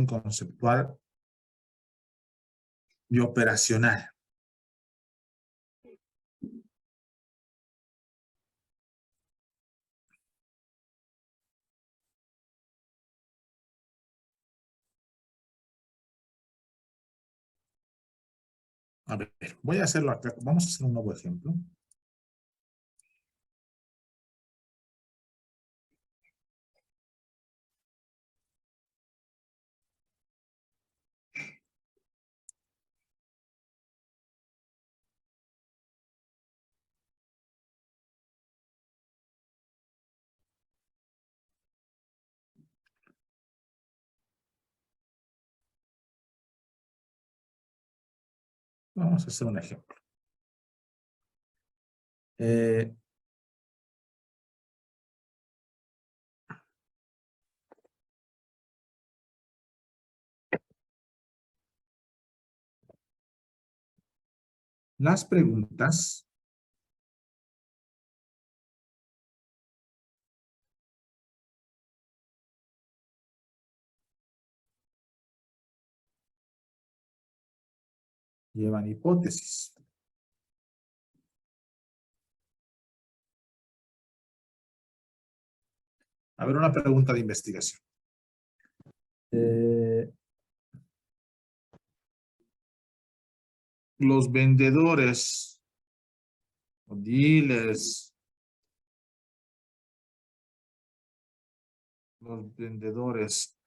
conceptual y operacional. A ver, voy a hacerlo acá. Vamos a hacer un nuevo ejemplo. Vamos a hacer un ejemplo. Las preguntas llevan hipótesis. A ver, una pregunta de investigación. Los vendedores o dealers, los vendedores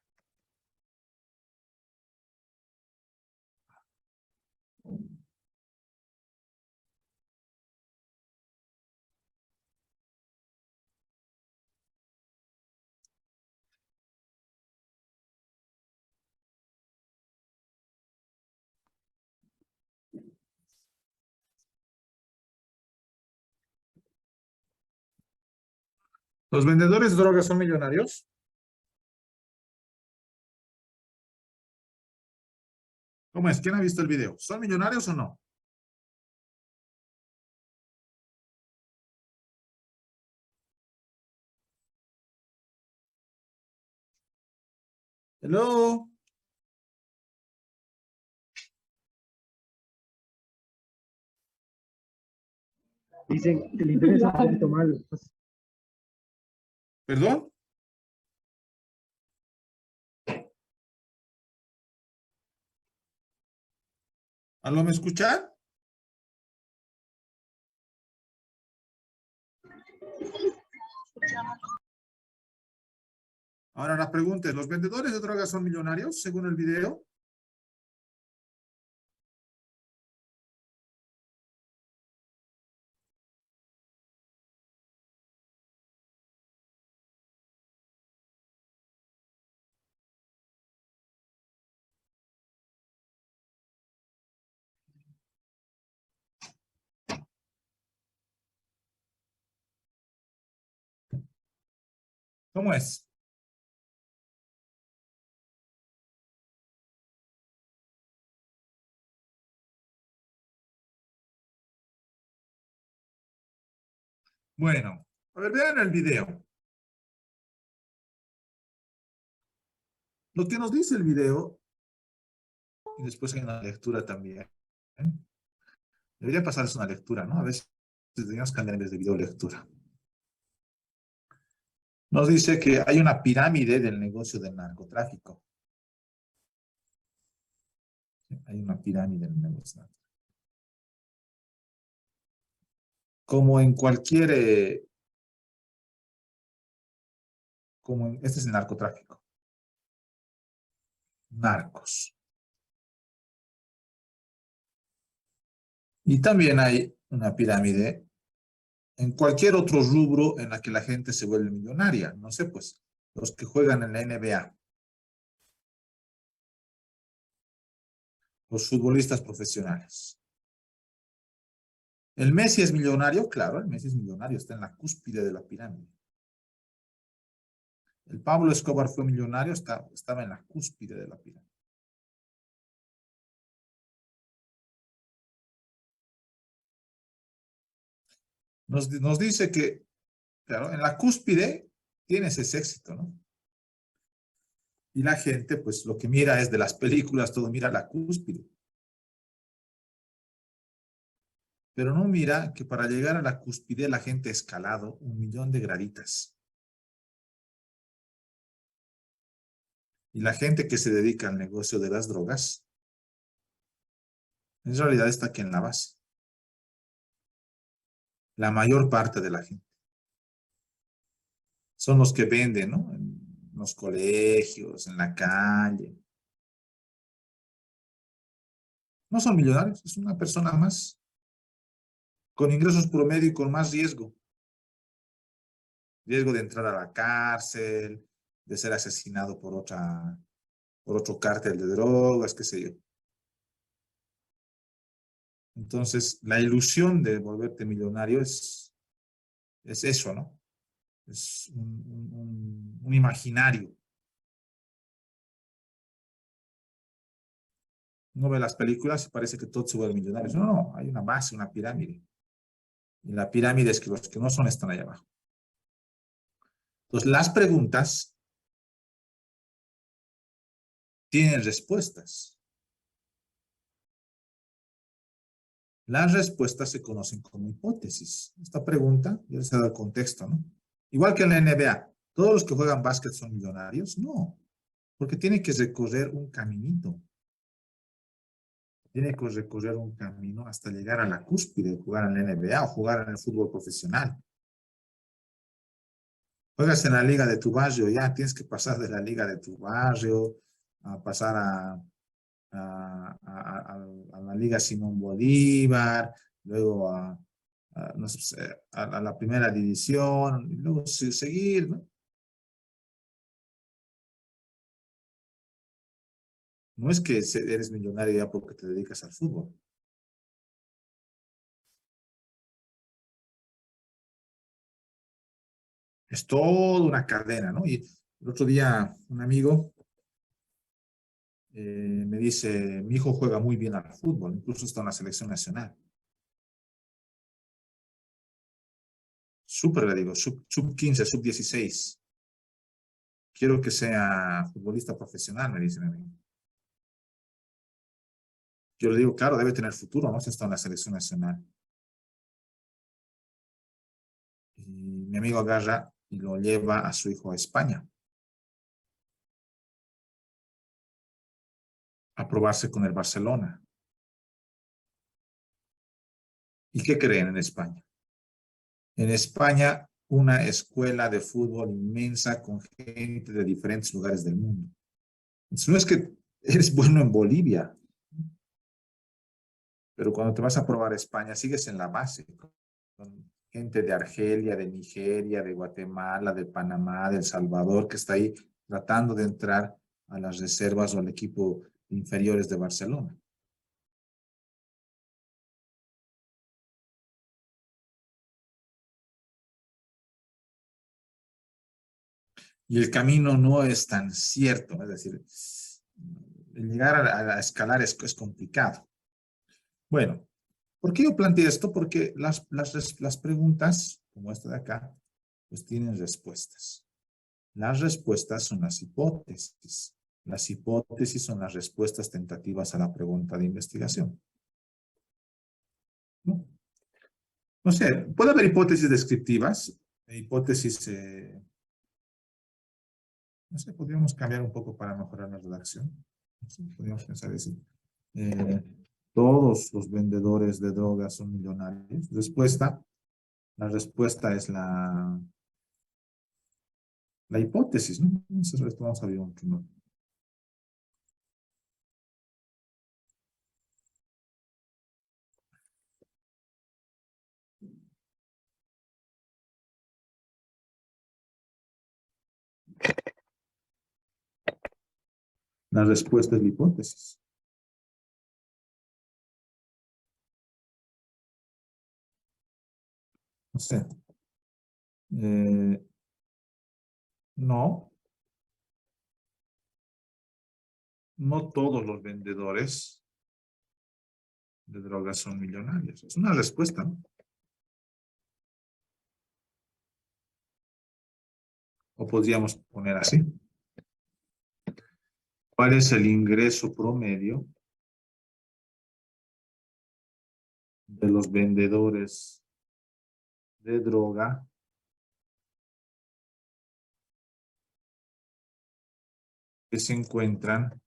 ¿Los vendedores de drogas son millonarios? ¿Cómo es? ¿Quién ha visto el video? ¿Son millonarios o no? Hello. Dicen que el interés es un poquito mal. ¿Perdón? ¿Aló, me escuchan? Ahora la pregunta es, ¿los vendedores de drogas son millonarios según el video? ¿Cómo es? Bueno, a ver, vean el video. Lo que nos dice el video, y después hay una lectura también. Debería pasarles una lectura, ¿no? A veces deberíamos cambiar en vez de video lectura. Nos dice que hay una pirámide del negocio del narcotráfico. Hay una pirámide del negocio. Como en cualquier... este es el narcotráfico. Narcos. Y también hay una pirámide en cualquier otro rubro en la que la gente se vuelve millonaria. No sé, pues, los que juegan en la NBA. Los futbolistas profesionales. ¿El Messi es millonario? Claro, el Messi es millonario, está en la cúspide de la pirámide. ¿El Pablo Escobar fue millonario? Estaba en la cúspide de la pirámide. Nos dice que, claro, en la cúspide tienes ese éxito, ¿no? Y la gente, pues lo que mira es de las películas, todo mira la cúspide. Pero no mira que para llegar a la cúspide la gente ha escalado 1.000.000 de graditas. Y la gente que se dedica al negocio de las drogas, en realidad está aquí en la base. La mayor parte de la gente. Son los que venden, ¿no? En los colegios, en la calle. No son millonarios, es una persona más, con ingresos promedio y con más riesgo. Riesgo de entrar a la cárcel, de ser asesinado por otro cártel de drogas, qué sé yo. Entonces, la ilusión de volverte millonario es eso, ¿no? Es un imaginario. Uno ve las películas y parece que todos se vuelven millonarios. No, no, hay una base, una pirámide. Y la pirámide es que los que no son están allá abajo. Entonces, las preguntas tienen respuestas. Las respuestas se conocen como hipótesis. Esta pregunta, ya les he dado el contexto, ¿no? Igual que en la NBA, ¿todos los que juegan básquet son millonarios? No, porque tienen que recorrer un caminito. Tiene que recorrer un camino hasta llegar a la cúspide, jugar en la NBA o jugar en el fútbol profesional. Juegas en la liga de tu barrio, ya tienes que pasar de la liga de tu barrio a pasar a la liga Simón Bolívar, luego no sé, a la primera división, y luego seguir, ¿no? No es que eres millonario ya porque te dedicas al fútbol. Es toda una cadena, ¿no? Y el otro día un amigo me dice, mi hijo juega muy bien al fútbol, incluso está en la selección nacional. Súper, le digo, sub 15, sub 16. Quiero que sea futbolista profesional, me dice mi amigo. Yo le digo, claro, debe tener futuro, ¿no? Si está en la selección nacional. Y mi amigo agarra y lo lleva a su hijo a España a probarse con el Barcelona. ¿Y qué creen en España? En España, una escuela de fútbol inmensa con gente de diferentes lugares del mundo. Entonces, no es que eres bueno en Bolivia, pero cuando te vas a probar a España, sigues en la base, con gente de Argelia, de Nigeria, de Guatemala, de Panamá, de El Salvador, que está ahí tratando de entrar a las reservas o al equipo inferiores de Barcelona. Y el camino no es tan cierto, es decir, llegar a escalar es complicado. Bueno, ¿por qué yo planteé esto? Porque las preguntas, como esta de acá, pues tienen respuestas. Las respuestas son las hipótesis. Las hipótesis son las respuestas tentativas a la pregunta de investigación. ¿No? No sé, puede haber hipótesis descriptivas, hipótesis, no sé, podríamos cambiar un poco para mejorar la redacción. No sé, podríamos pensar así. Eh, todos los vendedores de drogas son millonarios. Respuesta, la respuesta es la hipótesis, ¿no? Entonces, esto vamos a ver un primero. La respuesta es la hipótesis. No sé. No, no todos los vendedores de drogas son millonarios. Es una respuesta, ¿no? O podríamos poner así. ¿Cuál es el ingreso promedio de los vendedores de droga que se encuentran?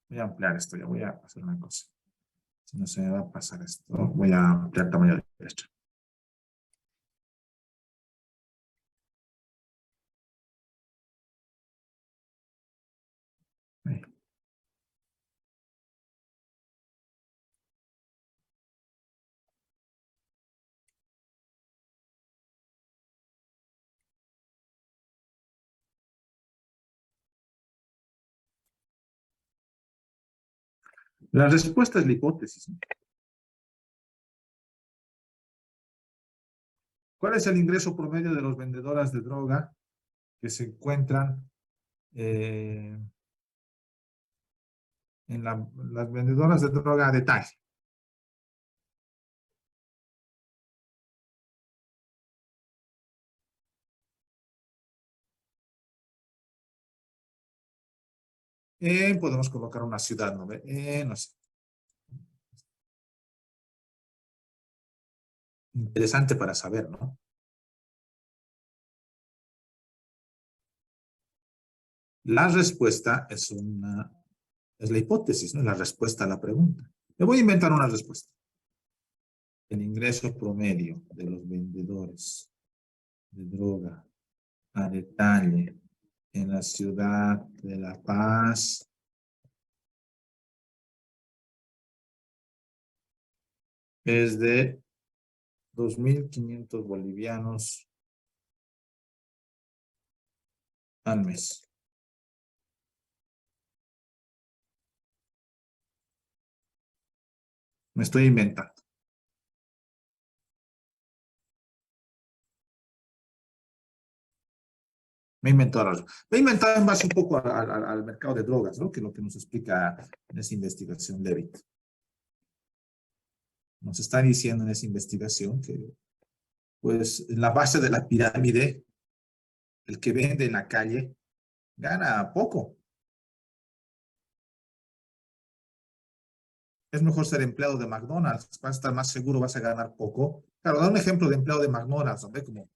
Voy a ampliar esto, ya voy a hacer una cosa. Si no se me va a pasar esto, voy a ampliar tamaño de letra. Ahí. La respuesta es la hipótesis, ¿no? ¿Cuál es el ingreso promedio de los vendedoras de droga que se encuentran en las vendedoras de droga a detalle? Podemos colocar una ciudad, ¿no ve? No sé. Interesante para saber, ¿no? La respuesta es la hipótesis, ¿no? La respuesta a la pregunta. Le voy a inventar una respuesta. El ingreso promedio de los vendedores de droga a detalle en la ciudad de La Paz es de 2.500 bolivianos al mes. Me estoy inventando. Me he inventado, me he inventado en base un poco al mercado de drogas, ¿no? Que es lo que nos explica en esa investigación Levitt. Nos está diciendo en esa investigación que, pues, en la base de la pirámide, el que vende en la calle gana poco. Es mejor ser empleado de McDonald's, vas a estar más seguro, vas a ganar poco. Claro, da un ejemplo de empleado de McDonald's, ¿no?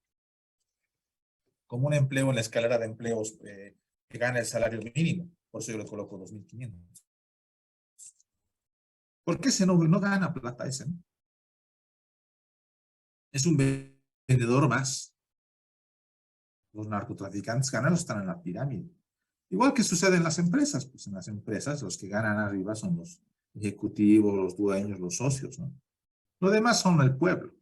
Como un empleo en la escalera de empleos que gana el salario mínimo. Por eso yo le coloco 2.500. ¿Por qué ese no gana plata ese, no? Es un vendedor más. Los narcotraficantes ganan, están en la pirámide. Igual que sucede en las empresas, pues en las empresas los que ganan arriba son los ejecutivos, los dueños, los socios, ¿no? Lo demás son el pueblo.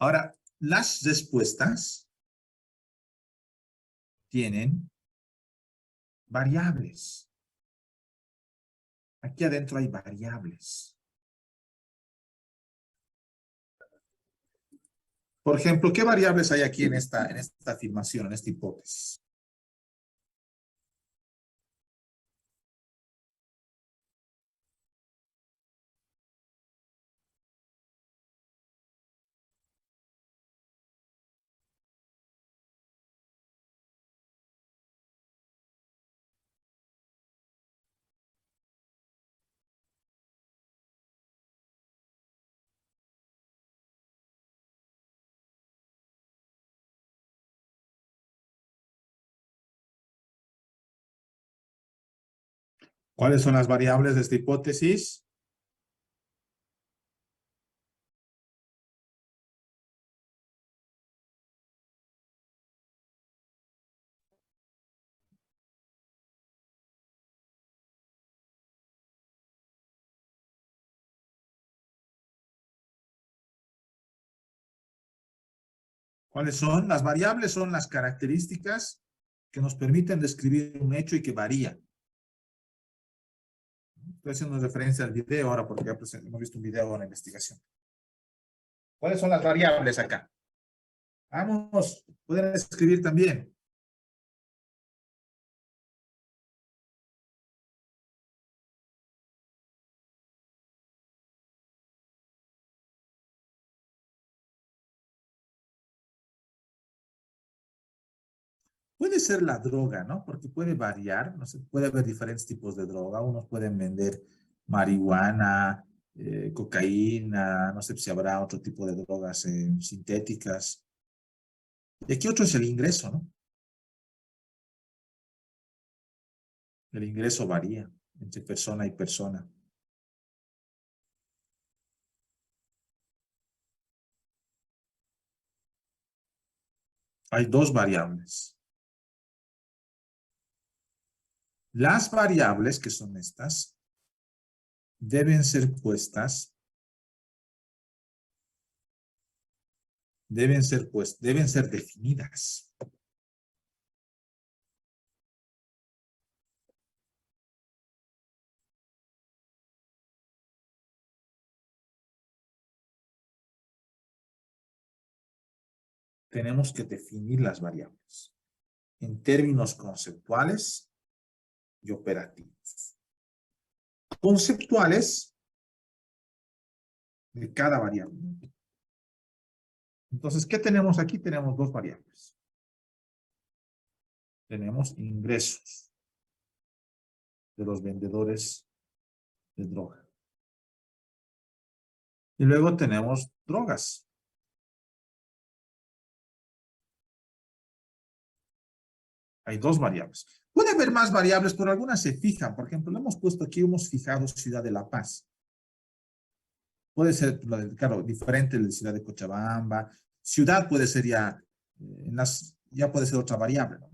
Ahora, las respuestas tienen variables. Aquí adentro hay variables. Por ejemplo, ¿qué variables hay aquí en esta afirmación, en esta hipótesis? ¿Cuáles son las variables de esta hipótesis? ¿Cuáles son? Las variables son las características que nos permiten describir un hecho y que varía. Estoy haciendo referencia al video ahora porque ya hemos visto un video de la investigación. ¿Cuáles son las variables acá? Vamos, pueden escribir también. Puede ser la droga, ¿no? Porque puede variar, no sé, puede haber diferentes tipos de droga. Unos pueden vender marihuana, cocaína, no sé si habrá otro tipo de drogas sintéticas. Y aquí otro es el ingreso, ¿no? El ingreso varía entre persona y persona. Hay dos variables. Las variables, que son estas, deben ser puestas, deben ser definidas. Tenemos que definir las variables en términos conceptuales y operativos. Conceptuales de cada variable. Entonces, ¿qué tenemos aquí? Tenemos dos variables. Tenemos ingresos de los vendedores de droga. Y luego tenemos drogas. Hay dos variables. Puede haber más variables, pero algunas se fijan. Por ejemplo, lo hemos puesto aquí, hemos fijado Ciudad de La Paz. Puede ser, claro, diferente de Ciudad de Cochabamba. Ciudad puede ser ya, ya puede ser otra variable, ¿no?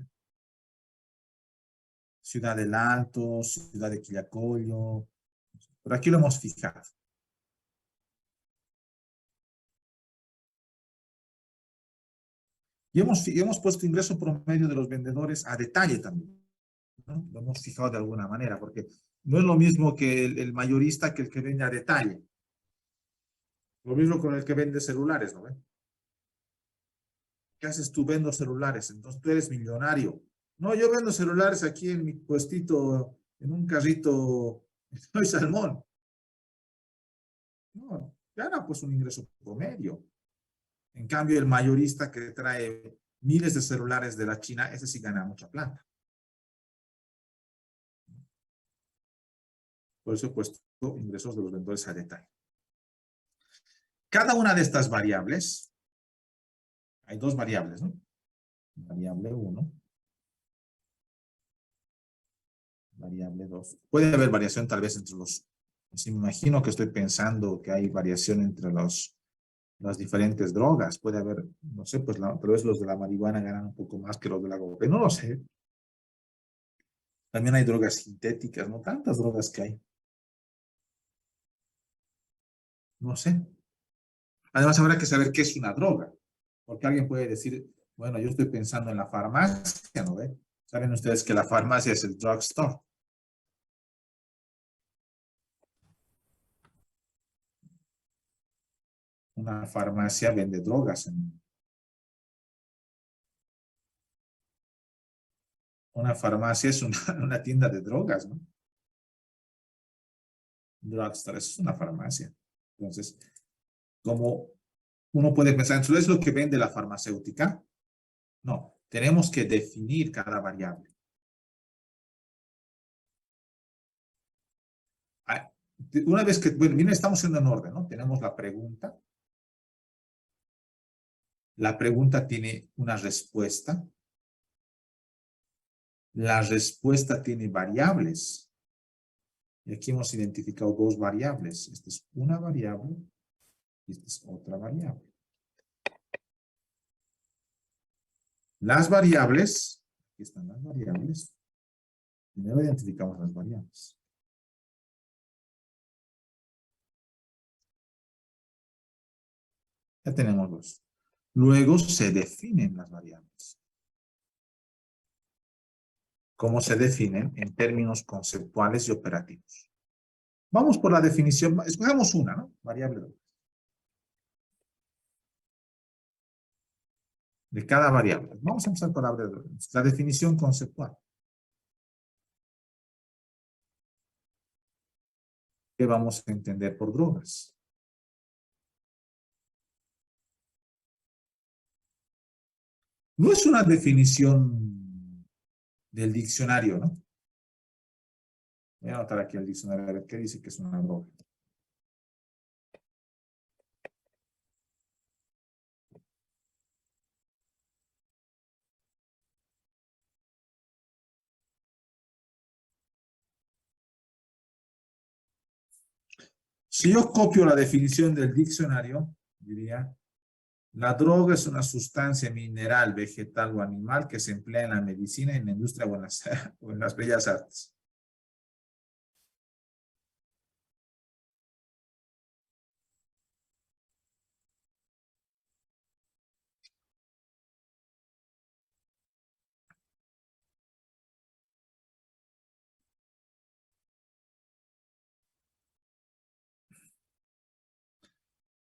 Ciudad del Alto, Ciudad de Quillacollo. Pero aquí lo hemos fijado. Y hemos puesto ingreso promedio de los vendedores a detalle también, ¿no? Lo hemos fijado de alguna manera, porque no es lo mismo que el mayorista que el que vende a detalle. Lo mismo con el que vende celulares, ¿no? ¿Qué haces tú? Vendo celulares, entonces tú eres millonario. No, yo vendo celulares aquí en mi puestito, en un carrito, soy salmón. No, gana pues un ingreso promedio. En cambio, el mayorista que trae miles de celulares de la China, ese sí gana mucha plata. Por eso he puesto ingresos de los vendedores a detalle. Cada una de estas variables, hay dos variables, ¿no? Variable 1, variable 2. Puede haber variación tal vez entre los, si me imagino que estoy pensando que hay variación entre las diferentes drogas. Puede haber, no sé, pues tal vez los de la marihuana ganan un poco más que los de la cocaína. No lo sé. También hay drogas sintéticas, no tantas drogas que hay. No sé. Además, habrá que saber qué es una droga. Porque alguien puede decir, bueno, yo estoy pensando en la farmacia, ¿no ve? Saben ustedes que la farmacia es el drugstore. Una farmacia vende drogas. Una farmacia es una tienda de drogas, ¿no? Drugstore, eso es una farmacia. Entonces, como uno puede pensar, ¿entonces es lo que vende la farmacéutica? No, tenemos que definir cada variable. Una vez que, bueno, miren, estamos en orden, ¿no? Tenemos la pregunta. La pregunta tiene una respuesta. La respuesta tiene variables. Y aquí hemos identificado dos variables. Esta es una variable y esta es otra variable. Las variables, aquí están las variables. Primero identificamos las variables. Ya tenemos dos. Luego se definen las variables. ¿Cómo se definen? En términos conceptuales y operativos. Vamos por la definición. Escogemos una, ¿no? Variable 2. De cada variable. Vamos a empezar por la definición conceptual. ¿Qué vamos a entender por drogas? No es una definición del diccionario, ¿no? Voy a anotar aquí el diccionario, a ver qué dice que es una droga. Si yo copio la definición del diccionario, diría, la droga es una sustancia mineral, vegetal o animal que se emplea en la medicina, en la industria o o en las bellas artes.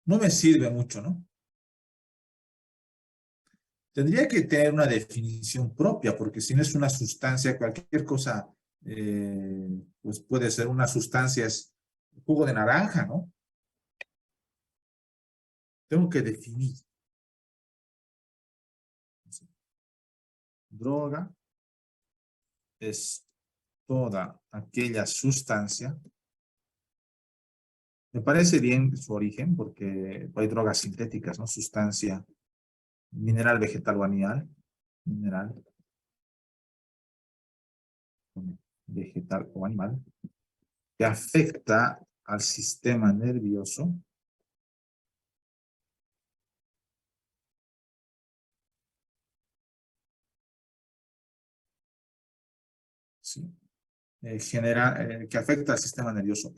No me sirve mucho, ¿no? Tendría que tener una definición propia, porque si no es una sustancia, cualquier cosa, pues puede ser una sustancia, es jugo de naranja, ¿no? Tengo que definir. Droga es toda aquella sustancia. Me parece bien su origen, porque hay drogas sintéticas, ¿no? Sustancia mineral, vegetal o animal. Mineral, vegetal o animal, que afecta al sistema nervioso. ¿Sí? Que afecta al sistema nervioso,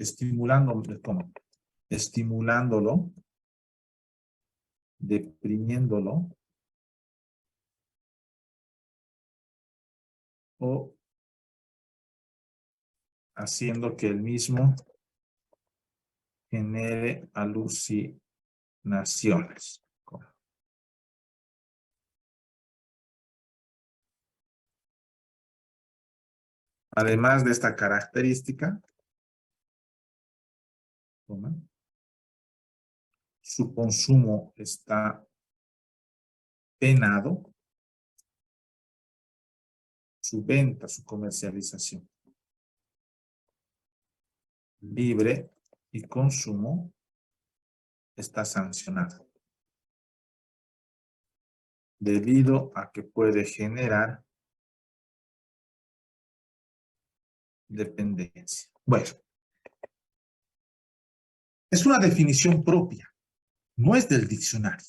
¿cómo? Estimulándolo, deprimiéndolo o haciendo que el mismo genere alucinaciones. Además de esta característica, su consumo está penado, su venta, su comercialización libre y consumo está sancionado, debido a que puede generar dependencia. Bueno, es una definición propia, no es del diccionario.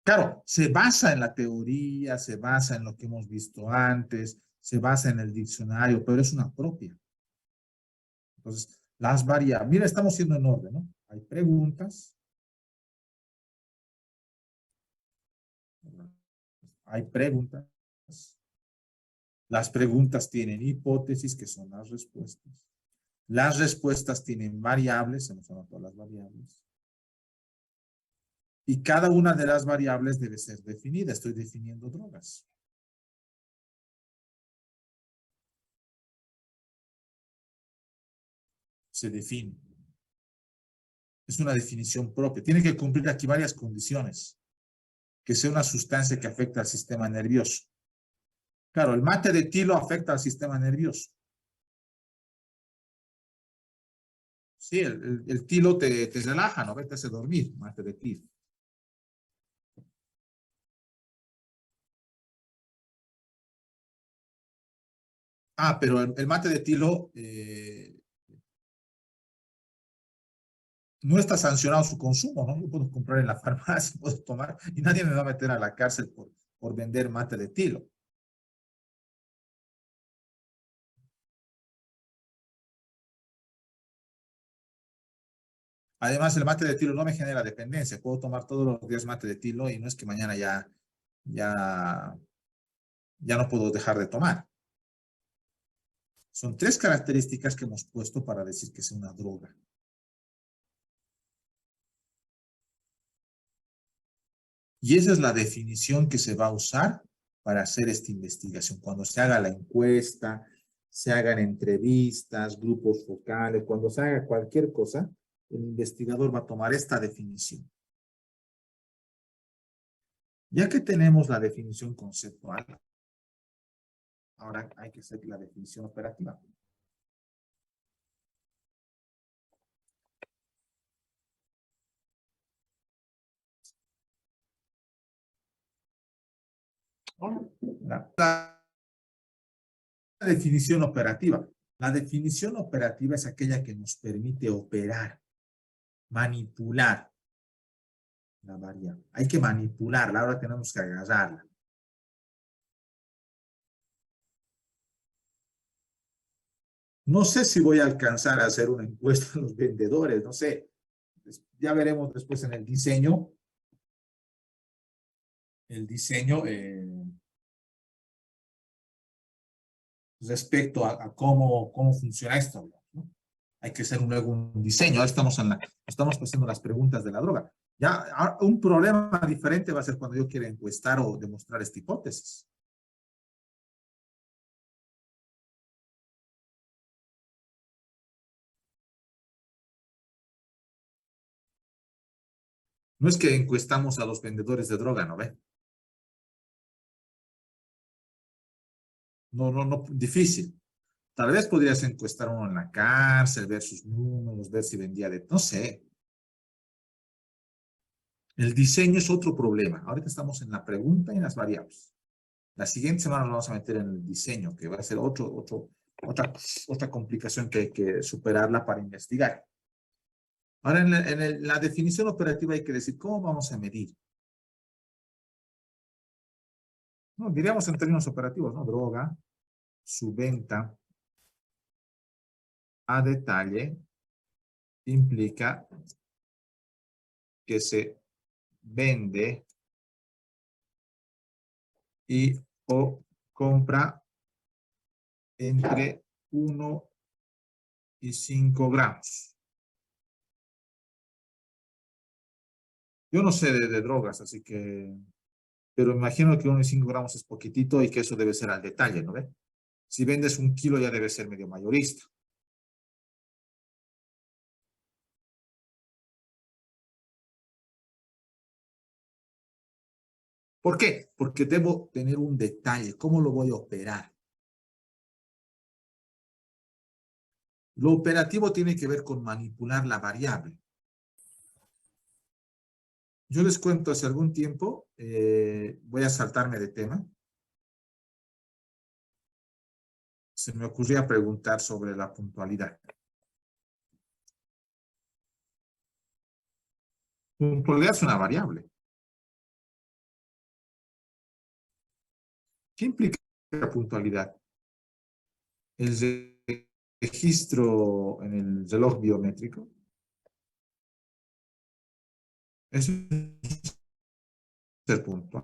Claro, se basa en la teoría, se basa en lo que hemos visto antes, se basa en el diccionario, pero es una propia. Entonces, las variables, mira, estamos siendo en orden, ¿no? Hay preguntas. Hay preguntas. Las preguntas tienen hipótesis, que son las respuestas. Las respuestas tienen variables, se nos anotan las variables. Y cada una de las variables debe ser definida. Estoy definiendo drogas. Se define. Es una definición propia. Tiene que cumplir aquí varias condiciones. Que sea una sustancia que afecta al sistema nervioso. Claro, el mate de tilo afecta al sistema nervioso. Sí, el tilo te relaja, ¿no? Vete a hacer dormir, mate de tilo. Ah, pero el mate de tilo no está sancionado su consumo, ¿no? Yo puedo comprar en la farmacia, puedo tomar, y nadie me va a meter a la cárcel por vender mate de tilo. Además, el mate de tilo no me genera dependencia. Puedo tomar todos los días mate de tilo y no es que mañana ya no puedo dejar de tomar. Son tres características que hemos puesto para decir que es una droga. Y esa es la definición que se va a usar para hacer esta investigación. Cuando se haga la encuesta, se hagan entrevistas, grupos focales, cuando se haga cualquier cosa, el investigador va a tomar esta definición. Ya que tenemos la definición conceptual, Ahora hay que hacer la definición operativa. La definición operativa. La definición operativa es aquella que nos permite operar, manipular la variable. Hay que manipularla, ahora tenemos que agarrarla. No sé si voy a alcanzar a hacer una encuesta a los vendedores, no sé. Ya veremos después en el diseño. Respecto a cómo funciona esto, ¿no? Hay que hacer luego un diseño. Ahora estamos haciendo las preguntas de la droga. Ya un problema diferente va a ser cuando yo quiera encuestar o demostrar esta hipótesis. No es que encuestamos a los vendedores de droga, ¿no ve? No, no, no, difícil. Tal vez podrías encuestar uno en la cárcel, ver sus números, ver si vendía de... No sé. El diseño es otro problema. Ahorita estamos en la pregunta y en las variables. La siguiente semana nos vamos a meter en el diseño, que va a ser otra complicación que hay que superarla para investigar. Ahora, en la definición operativa hay que decir cómo vamos a medir. No, diríamos en términos operativos, ¿no? Droga, su venta a detalle implica que se vende y o compra entre 1 y 5 gramos. Yo no sé de drogas, así que... Pero imagino que 1 y 5 gramos es poquitito y que eso debe ser al detalle, ¿no ve? Si vendes 1 kilo ya debe ser medio mayorista. ¿Por qué? Porque debo tener un detalle. ¿Cómo lo voy a operar? Lo operativo tiene que ver con manipular la variable. Yo les cuento hace algún tiempo, voy a saltarme de tema. Se me ocurría preguntar sobre la puntualidad. Puntualidad es una variable. ¿Qué implica la puntualidad? El registro en el reloj biométrico. Eso es ser puntual.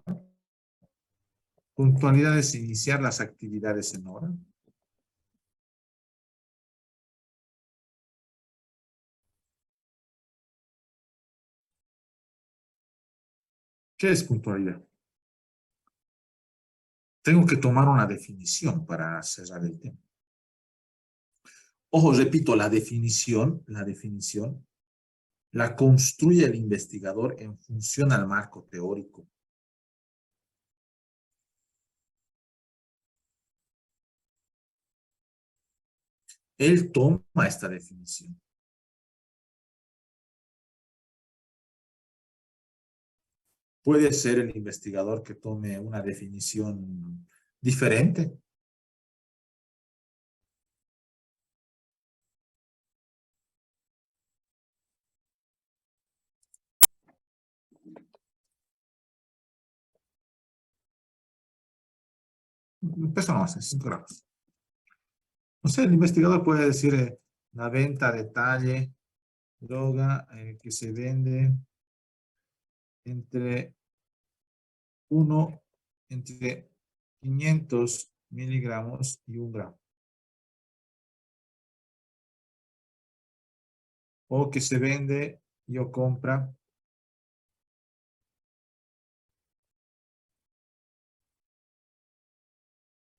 Puntualidad es iniciar las actividades en hora. ¿Qué es puntualidad? Tengo que tomar una definición para cerrar el tema. Ojo, repito, la definición la construye el investigador en función al marco teórico. Él toma esta definición. Puede ser el investigador que tome una definición diferente. Eso no hace 5 gramos. No sé, el investigador puede decir la venta a detalle, droga que se vende entre entre 500 miligramos y 1 gramo. O que se vende o compra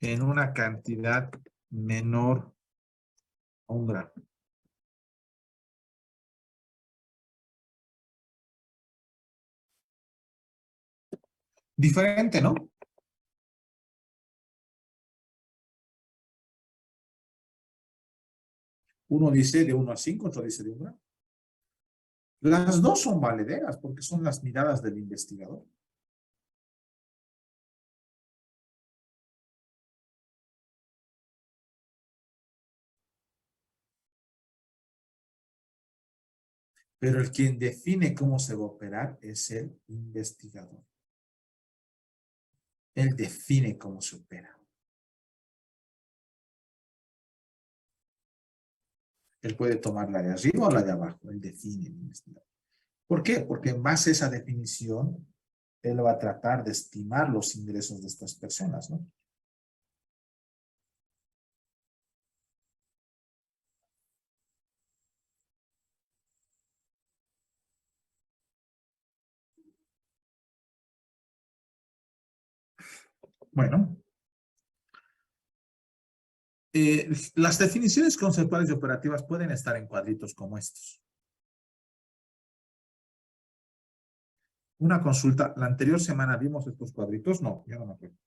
en una cantidad menor a 1 gramo. Diferente, ¿no? Uno dice de 1 a 5, otro dice de 1. Las dos son valederas porque son las miradas del investigador. Pero el quien define cómo se va a operar es el investigador. Él define cómo se opera. Él puede tomar la de arriba o la de abajo. Él define el investigador. ¿Por qué? Porque en base a esa definición, él va a tratar de estimar los ingresos de estas personas, ¿no? Bueno, las definiciones conceptuales y operativas pueden estar en cuadritos como estos. Una consulta, ¿la anterior semana vimos estos cuadritos? No, ya no me acuerdo.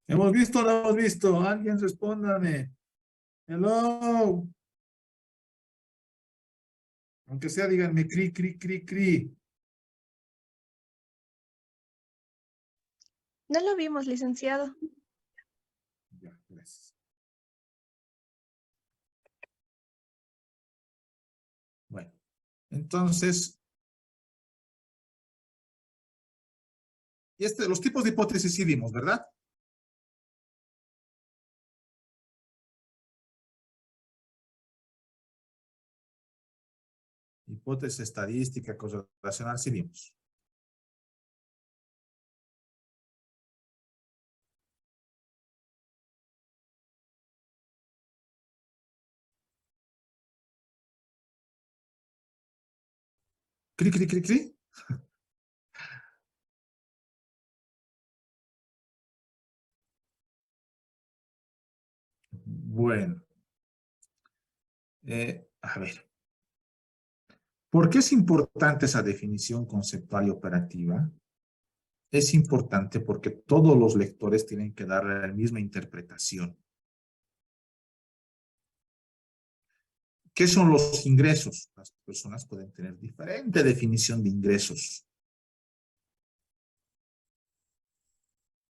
¿Hemos visto o no hemos visto? Alguien respóndame. Hello. Aunque sea, díganme cri, cri, cri, cri. No lo vimos, licenciado. Ya, gracias. Bueno, entonces, los tipos de hipótesis sí vimos, ¿verdad? Hipótesis estadística, correlacional, sí vimos. Cri, cri, cri, cri. Bueno. A ver. ¿Por qué es importante esa definición conceptual y operativa? Es importante porque todos los lectores tienen que darle la misma interpretación. ¿Qué son los ingresos? Las personas pueden tener diferente definición de ingresos.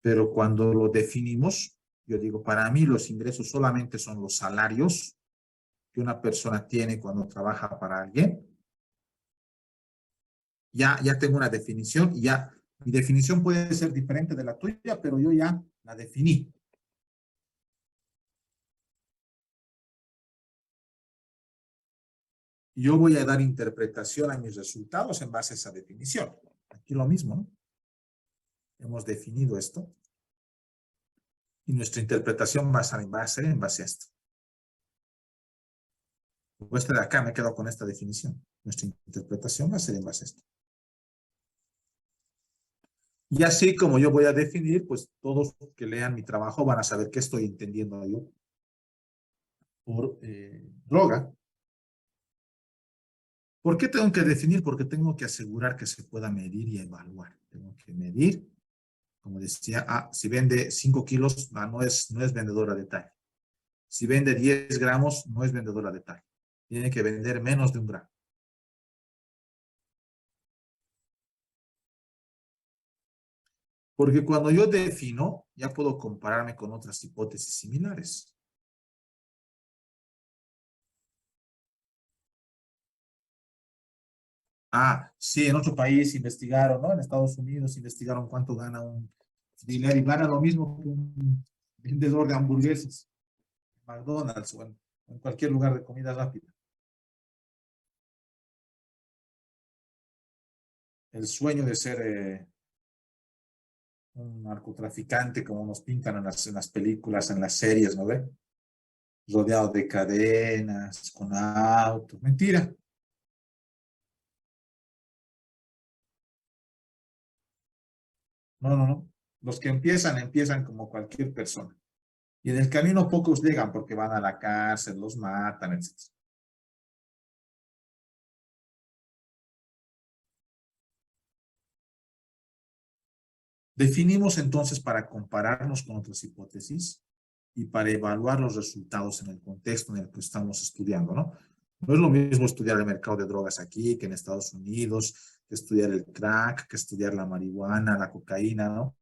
Pero cuando lo definimos, yo digo, para mí los ingresos solamente son los salarios que una persona tiene cuando trabaja para alguien. Ya tengo una definición y ya mi definición puede ser diferente de la tuya, pero yo ya la definí. Yo voy a dar interpretación a mis resultados en base a esa definición. Aquí lo mismo, ¿no? Hemos definido esto. Y nuestra interpretación va a ser en base a esto. Esta de acá me quedo con esta definición. Nuestra interpretación va a ser en base a esto. Y así como yo voy a definir, pues todos que lean mi trabajo van a saber qué estoy entendiendo yo por droga. ¿Por qué tengo que definir? Porque tengo que asegurar que se pueda medir y evaluar. Tengo que medir, como decía, si vende 5 kilos, no es vendedora de tal. Si vende 10 gramos, no es vendedora de tal. Tiene que vender menos de 1 gramo. Porque cuando yo defino, ya puedo compararme con otras hipótesis similares. Sí, en otro país investigaron, ¿no? En Estados Unidos investigaron cuánto gana un dinero y gana lo mismo que un vendedor de hamburguesas, McDonald's o en cualquier lugar de comida rápida. el sueño de ser un narcotraficante como nos pintan en las películas, en las series, ¿no ve? Rodeado de cadenas, con autos. Mentira. No, no, no. Los que empiezan, empiezan como cualquier persona. Y en el camino pocos llegan porque van a la cárcel, los matan, etc. Definimos entonces para compararnos con otras hipótesis y para evaluar los resultados en el contexto en el que estamos estudiando, ¿no? No es lo mismo estudiar el mercado de drogas aquí que en Estados Unidos, que estudiar el crack, que estudiar la marihuana, la cocaína, ¿no?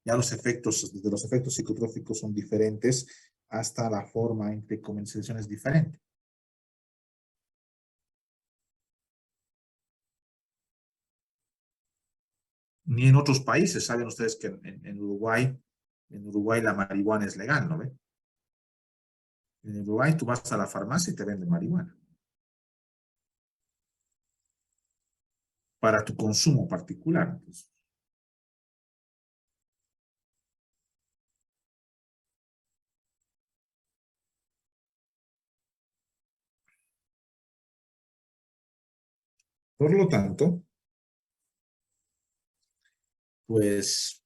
Ya los efectos, desde los efectos psicotróficos son diferentes hasta la forma en que comercialización es diferente. Ni en otros países, saben ustedes que en Uruguay la marihuana es legal, ¿no ve? En Uruguay tú vas a la farmacia y te venden marihuana para tu consumo particular. Entonces, por lo tanto, pues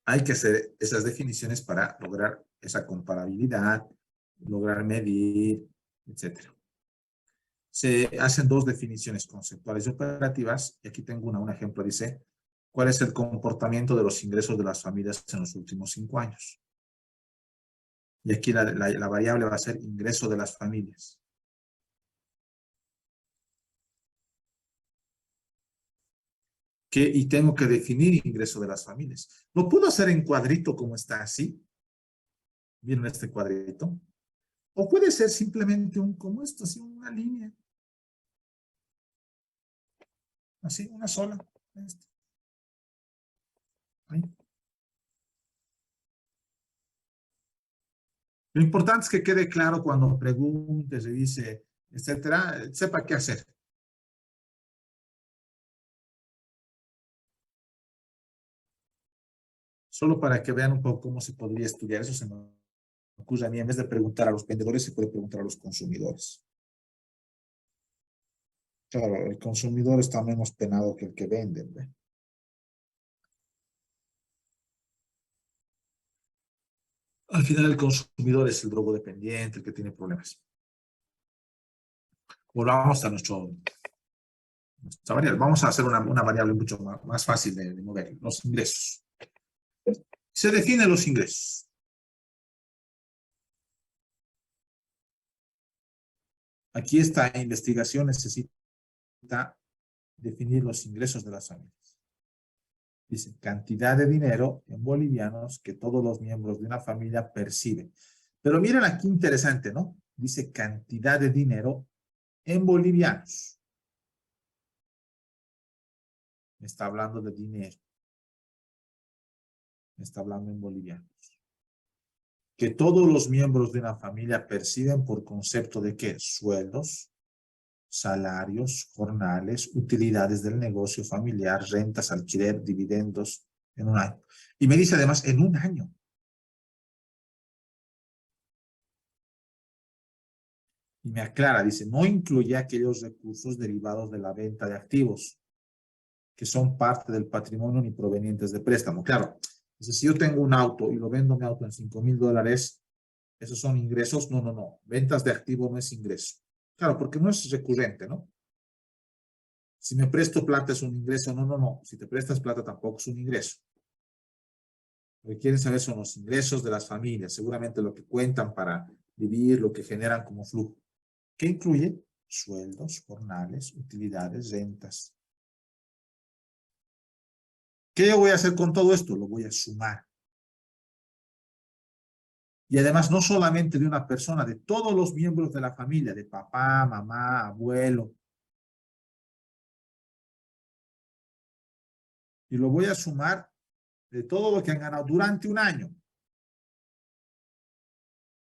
hay que hacer esas definiciones para lograr esa comparabilidad, lograr medir, etcétera. Se hacen dos definiciones conceptuales y operativas, y aquí tengo un ejemplo, dice, ¿cuál es el comportamiento de los ingresos de las familias en los últimos 5 años? Y aquí la variable va a ser ingreso de las familias. Y tengo que definir ingreso de las familias. ¿Lo puedo hacer en cuadrito como está así? ¿Vieron este cuadrito? O puede ser simplemente como esto, así una línea. Así, una sola. Ahí. Lo importante es que quede claro cuando preguntes, se dice, etcétera, sepa qué hacer. Solo para que vean un poco cómo se podría estudiar. Eso se me ocurre a mí. En vez de preguntar a los vendedores, se puede preguntar a los consumidores. Claro, el consumidor está menos penado que el que vende, ¿ve? Al final el consumidor es el drogodependiente, el que tiene problemas. Volvamos a nuestra variable. Vamos a hacer una variable mucho más fácil de mover, los ingresos. Se definen los ingresos. Aquí esta investigación necesita definir los ingresos de las familias. Dice, cantidad de dinero en bolivianos que todos los miembros de una familia perciben. Pero miren aquí interesante, ¿no? Dice cantidad de dinero en bolivianos. Me está hablando de dinero. Me está hablando en bolivianos. Que todos los miembros de una familia perciben por concepto de ¿qué? Sueldos, salarios, jornales, utilidades del negocio familiar, rentas, alquiler, dividendos en un año. Y me dice además, en un año. Y me aclara, dice, no incluye aquellos recursos derivados de la venta de activos, que son parte del patrimonio ni provenientes de préstamo. Claro, dice, si yo tengo un auto y lo vendo mi auto en $5,000, ¿esos son ingresos? No, no, no. Ventas de activo no es ingreso. Claro, porque no es recurrente, ¿no? Si me presto plata es un ingreso. No, no, no. Si te prestas plata tampoco es un ingreso. Lo que quieren saber son los ingresos de las familias, seguramente lo que cuentan para vivir, lo que generan como flujo. ¿Qué incluye? Sueldos, jornales, utilidades, rentas. ¿Qué yo voy a hacer con todo esto? Lo voy a sumar. Y además no solamente de una persona, de todos los miembros de la familia, de papá, mamá, abuelo. Y lo voy a sumar de todo lo que han ganado durante un año.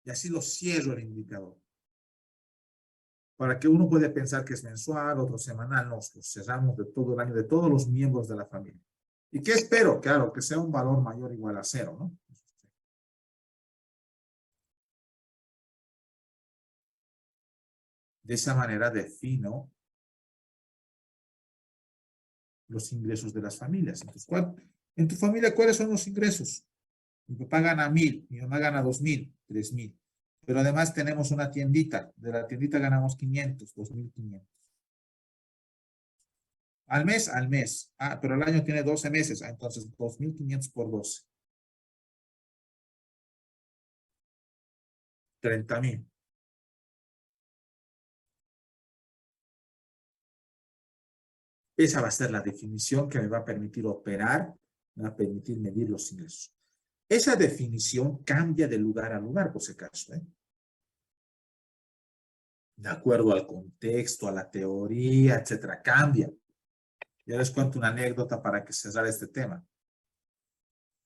Y así lo cierro el indicador. para que uno puede pensar que es mensual, otro semanal, no, los cerramos de todo el año, de todos los miembros de la familia. ¿Y qué espero? Claro, que sea un valor mayor o igual a cero, ¿no? De esa manera defino los ingresos de las familias. Entonces, en tu familia, ¿cuáles son los ingresos? Mi papá gana 1.000, mi mamá gana 2.000, 3.000. Pero además tenemos una tiendita. De la tiendita ganamos 500, 2.500. Al mes. Ah, pero el año tiene 12 meses. Ah, entonces 2.500 por 12. 30.000. Esa va a ser la definición que me va a permitir operar, me va a permitir medir los ingresos. Esa definición cambia de lugar a lugar, por si acaso, ¿eh? De acuerdo al contexto, a la teoría, etcétera, cambia. Ya les cuento una anécdota para que cerrar este tema.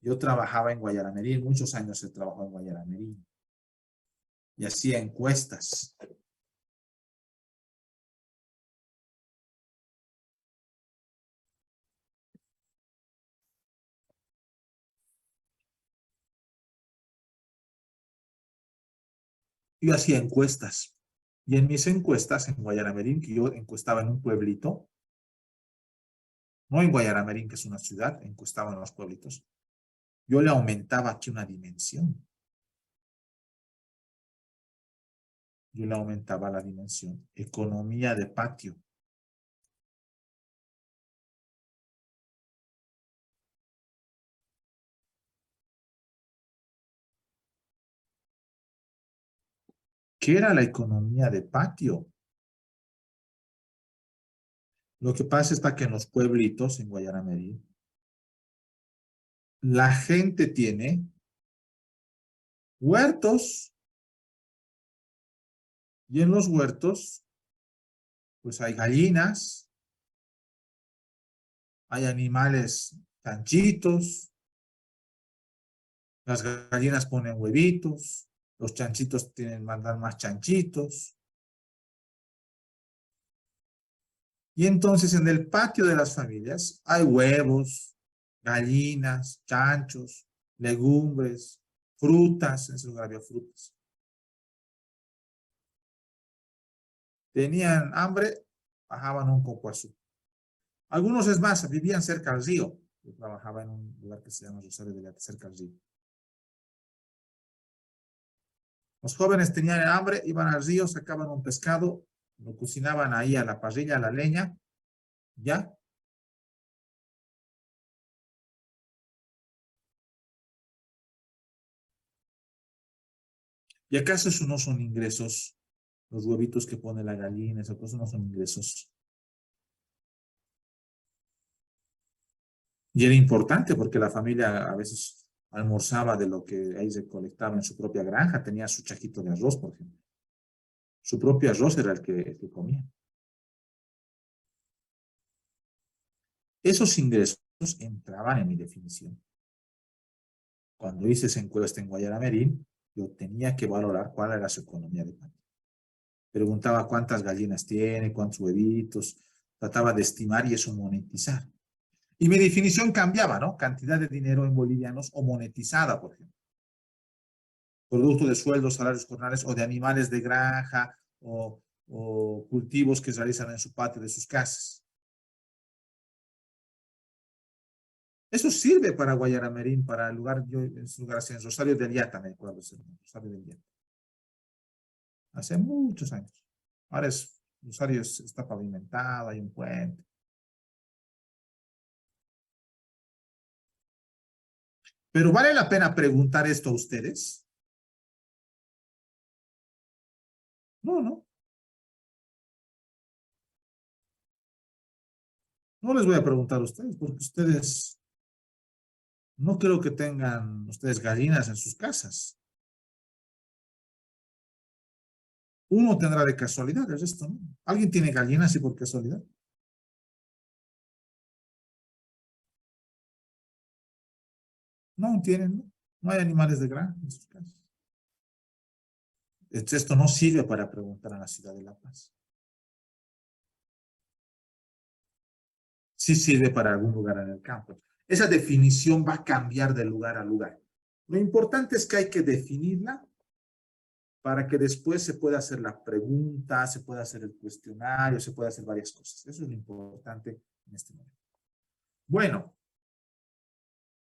Yo trabajaba en Guayaramerín, muchos años he trabajado en Guayaramerín, y hacía encuestas. Yo hacía encuestas, y en mis encuestas en Guayaramerín, que yo encuestaba en un pueblito, no en Guayaramerín, que es una ciudad, encuestaba en los pueblitos, yo le aumentaba aquí una dimensión. Yo le aumentaba la dimensión. Economía de patio. ¿Qué era la economía de patio? Lo que pasa es que en los pueblitos, en Guayaramerí, la gente tiene huertos, y en los huertos, pues hay gallinas, hay animales chanchitos, las gallinas ponen huevitos, los chanchitos tienen mandar más chanchitos. Y entonces en el patio de las familias hay huevos, gallinas, chanchos, legumbres, frutas, en ese lugar había frutas. Tenían hambre, bajaban un poco azul. Algunos, es más, vivían cerca del río. Yo trabajaba en un lugar que se llama Rosario de Gata, cerca del río. Los jóvenes tenían hambre, iban al río, sacaban un pescado, lo cocinaban ahí a la parrilla, a la leña, ¿ya? ¿Y acaso eso no son ingresos? Los huevitos que pone la gallina, esas cosas no son ingresos. Y era importante porque la familia a veces almorzaba de lo que ahí se colectaba en su propia granja, tenía su chajito de arroz, por ejemplo. Su propio arroz era el que comía. Esos ingresos entraban en mi definición. Cuando hice esa encuesta en Guayaramerín, yo tenía que valorar cuál era su economía de patio. Preguntaba cuántas gallinas tiene, cuántos huevitos, trataba de estimar y eso monetizar. Y mi definición cambiaba, ¿no? Cantidad de dinero en bolivianos o monetizada, por ejemplo. Producto de sueldos, salarios jornales o de animales de granja o cultivos que se realizan en su patio de sus casas. Eso sirve para Guayaramerín, para el lugar, yo en su lugar, en Rosario del Llata, me acuerdo, Rosario del Llata. Hace muchos años. Ahora Rosario está pavimentado, hay un puente. Pero ¿vale la pena preguntar esto a ustedes? No, no. No les voy a preguntar a ustedes, porque ustedes, no creo que tengan ustedes gallinas en sus casas. Uno tendrá de casualidad, el resto no. ¿Alguien tiene gallinas y por casualidad? No tienen, no. No hay animales de granja en sus casas. Esto no sirve para preguntar a la ciudad de La Paz. sí sirve para algún lugar en el campo. Esa definición va a cambiar de lugar a lugar. Lo importante es que hay que definirla para que después se pueda hacer la pregunta, se pueda hacer el cuestionario, se pueda hacer varias cosas. Eso es lo importante en este momento. Bueno,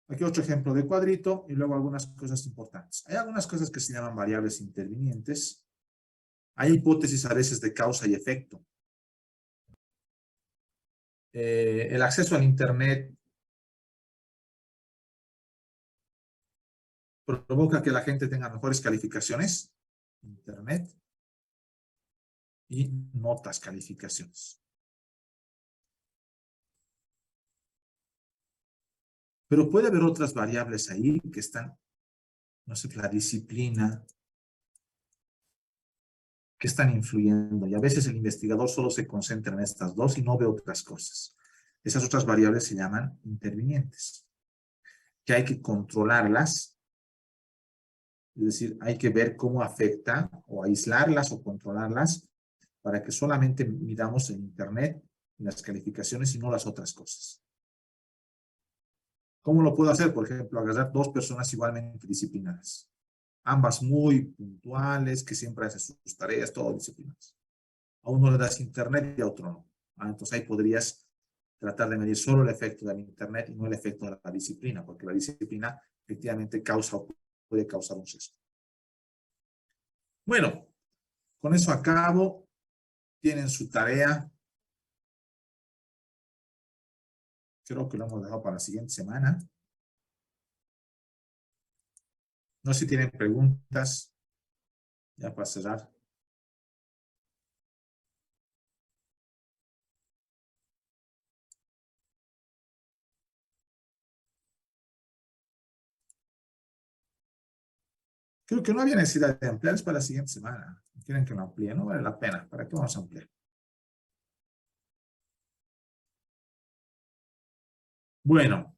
aquí otro ejemplo de cuadrito y luego algunas cosas importantes. Hay algunas cosas que se llaman variables intervinientes. Hay hipótesis a veces de causa y efecto. El acceso al Internet provoca que la gente tenga mejores calificaciones, Internet, y notas, calificaciones. Pero puede haber otras variables ahí que están, no sé, la disciplina, que están influyendo. Y a veces el investigador solo se concentra en estas dos y no ve otras cosas. Esas otras variables se llaman intervinientes, que hay que controlarlas. Es decir, hay que ver cómo afecta o aislarlas o controlarlas para que solamente miramos el Internet y las calificaciones y no las otras cosas. ¿Cómo lo puedo hacer? Por ejemplo, agarrar dos personas igualmente disciplinadas. Ambas muy puntuales, que siempre hacen sus tareas, todo disciplinadas. A uno le das Internet y a otro no. Entonces ahí podrías tratar de medir solo el efecto del Internet y no el efecto de la disciplina, porque la disciplina efectivamente causa o puede causar un sesgo. Bueno, con eso acabo. Tienen su tarea. Creo que lo hemos dejado para la siguiente semana. No sé si tienen preguntas. Ya para cerrar. Creo que no había necesidad de ampliar, es para la siguiente semana. Quieren que lo amplíe, no vale la pena. ¿Para qué vamos a ampliar? Bueno.